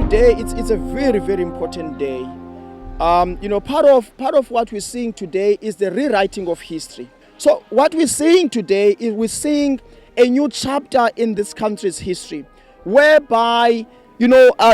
today it's a very, very important day. Part of what we're seeing today is the rewriting of history. So what we're seeing today is we're seeing a new chapter in this country's history, whereby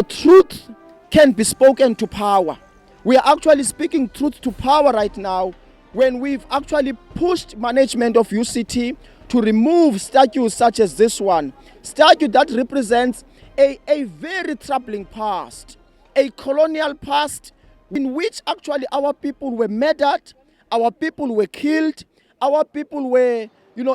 truth can be spoken to power. We are actually speaking truth to power right now, when we've actually pushed management of UCT to remove statues such as this one, statue that represents a very troubling past, a colonial past in which actually our people were murdered, our people were killed, our people were,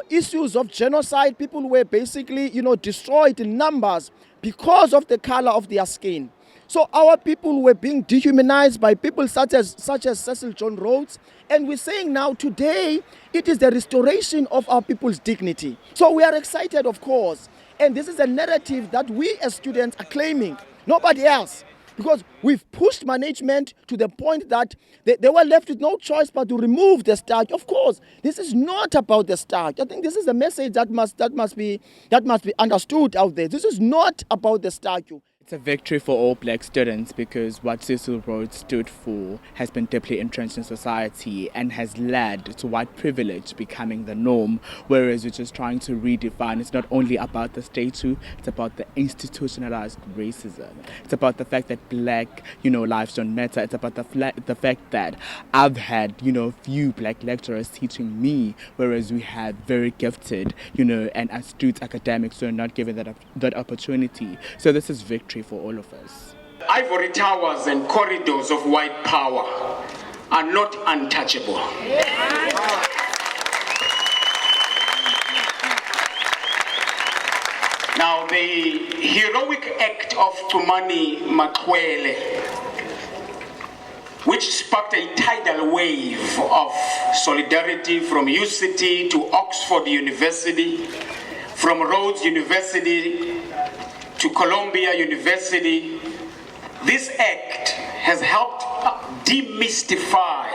issues of genocide, people were basically, destroyed in numbers because of the color of their skin. So our people were being dehumanized by people such as Cecil John Rhodes. And we're saying now today, it is the restoration of our people's dignity. So we are excited, of course. And this is a narrative that we as students are claiming, nobody else. Because we've pushed management to the point that they were left with no choice but to remove the statue. Of course, this is not about the statue. I think this is a message that must be understood out there. This is not about the statue. It's a victory for all black students because what Cecil Rhodes stood for has been deeply entrenched in society and has led to white privilege becoming the norm, whereas we're just trying to redefine. It's not only about the statue, it's about the institutionalized racism. It's about the fact that black, lives don't matter. It's about the fact that I've had, few black lecturers teaching me, whereas we have very gifted, and astute academics who are not given that opportunity. So this is victory for all of us. Ivory towers and corridors of white power are not untouchable. Now, the heroic act of Tumani Makwele, which sparked a tidal wave of solidarity from UCT to Oxford University, from Rhodes University to Columbia University, this act has helped demystify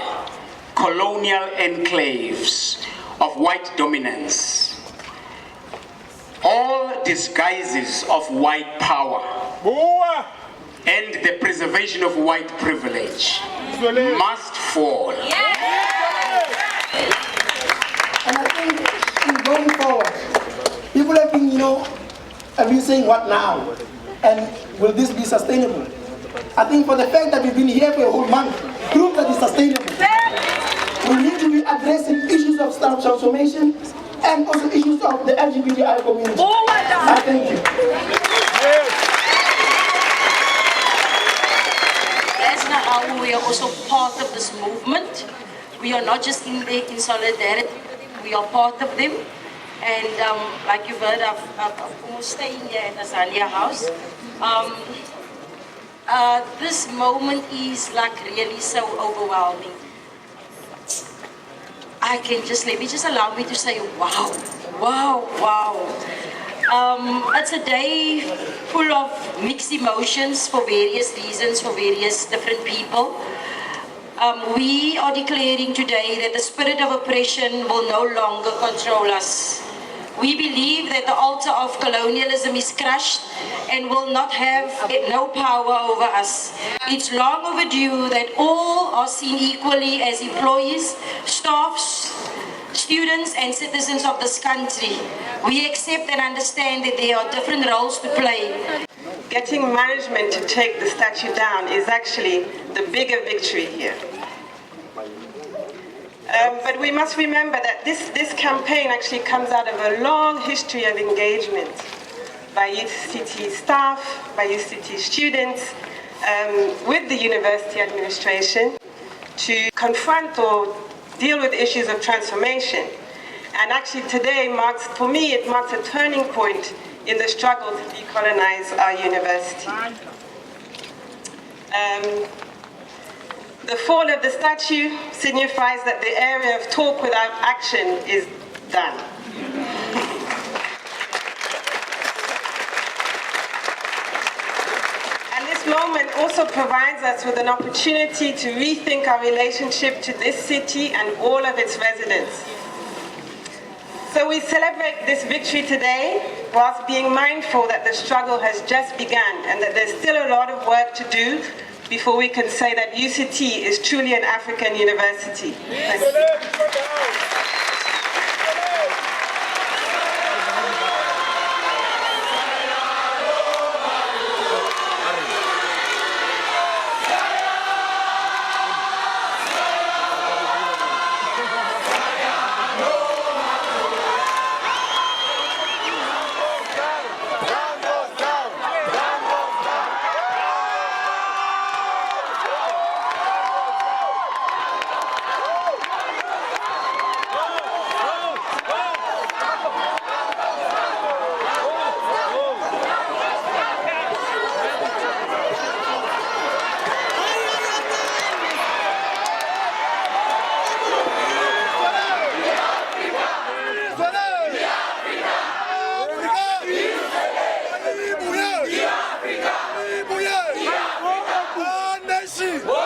colonial enclaves of white dominance, all disguises of white power, and the preservation of white privilege must fall. And I think going forward, people have been saying, what now? And will this be sustainable? I think for the fact that we've been here for a whole month, proves that it's sustainable. We need to be addressing issues of staff transformation and also issues of the LGBTI community. I thank you. As now we are also part of this movement. We are not just in solidarity, we are part of them. And like you've heard, I've almost staying here at Azania House. This moment is like really so overwhelming. Let me just allow me to say, wow, wow, wow. It's a day full of mixed emotions for various reasons, for various different people. We are declaring today that the spirit of oppression will no longer control us. We believe that the altar of colonialism is crushed and will not have no power over us. It's long overdue that all are seen equally as employees, staffs, students and citizens of this country. We accept and understand that there are different roles to play. Getting management to take the statue down is actually the bigger victory here. But we must remember that this campaign actually comes out of a long history of engagement by UCT staff, by UCT students, with the university administration to confront or deal with issues of transformation. And actually today for me, it marks a turning point in the struggle to decolonize our university. The fall of the statue signifies that the area of talk without action is done. And this moment also provides us with an opportunity to rethink our relationship to this city and all of its residents. So we celebrate this victory today whilst being mindful that the struggle has just begun and that there's still a lot of work to do before we can say that UCT is truly an African university. Thank you. Nation!